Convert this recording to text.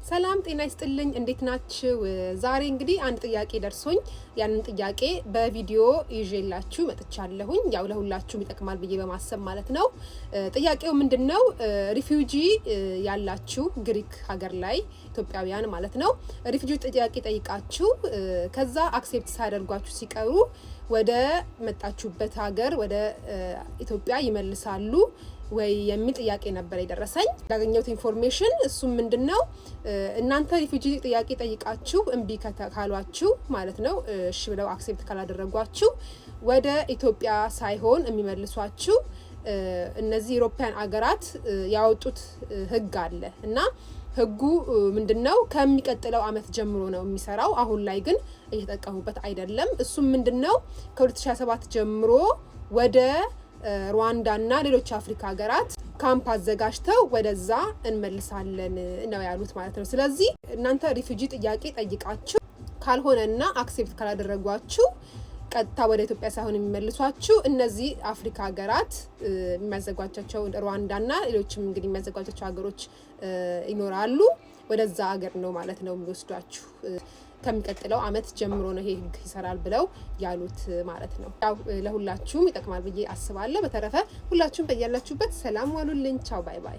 ሰላም ጤና ይስጥልኝ እንዴት ናችሁ? ዛሬ እንግዲህ አንድ ጥያቄ ደርሶኝ ያንን ጥያቄ በቪዲዮ ይዤላችሁ መጥቻለሁኝ። ያው ለሁላችሁም ይጠቅማል ብዬ በማሰብ ማለት ነው። ጥያቄው ምንድነው? ሪፊውጂ ያላችሁ ግሪክ ሀገር ላይ ኢትዮጵያውያን ማለት ነው ሪፊውጂ ጥያቄ ጠይቃችሁ ከዛ አክሴፕት ሳያደርጓችሁ ሲቀሩ ወደ መጣችሁበት ሀገር ወደ ኢትዮጵያ ይመልሳሉ ወይ የሚል ጥያቄ ነበር የደረሰኝ። ያገኘሁት ኢንፎርሜሽን እሱም ምንድነው እናንተ ሪፊውጂ ጥያቄ ጠይቃችሁ እምቢ ካሏችሁ ማለት ነው እሺ ብለው አክሴፕት ካላደረጓችሁ ወደ ኢትዮጵያ ሳይሆን የሚመልሷችሁ እነዚህ ዩሮፒያን አገራት ያወጡት ህግ አለ እና ህጉ ምንድነው ከሚቀጥለው አመት ጀምሮ ነው የሚሰራው። አሁን ላይ ግን እየተጠቀሙበት አይደለም። እሱም ምንድነው ከ2017 ጀምሮ ወደ ሩዋንዳ እና ሌሎች አፍሪካ ሀገራት ካምፕ አዘጋጅተው ወደዛ እንመልሳለን ነው ያሉት ማለት ነው። ስለዚህ እናንተ ሪፊውጂ ጥያቄ ጠይቃችሁ ካልሆነና አክሴፕት ካላደረጓችሁ ቀጥታ ወደ ኢትዮጵያ ሳይሆን የሚመልሷችሁ እነዚህ አፍሪካ ሀገራት የሚያዘጋጃቸው ሩዋንዳ እና ሌሎችም እንግዲህ የሚያዘጋጃቸው ሀገሮች ይኖራሉ። ወደዛ ሀገር ነው ማለት ነው የሚወስዷችሁ። ከሚቀጥለው አመት ጀምሮ ነው ይሄ ህግ ይሰራል ብለው ያሉት ማለት ነው። ያው ለሁላችሁም ይጠቅማል ብዬ አስባለሁ። በተረፈ ሁላችሁም በያላችሁበት ሰላም ዋሉልኝ። ቻው ባይ ባይ።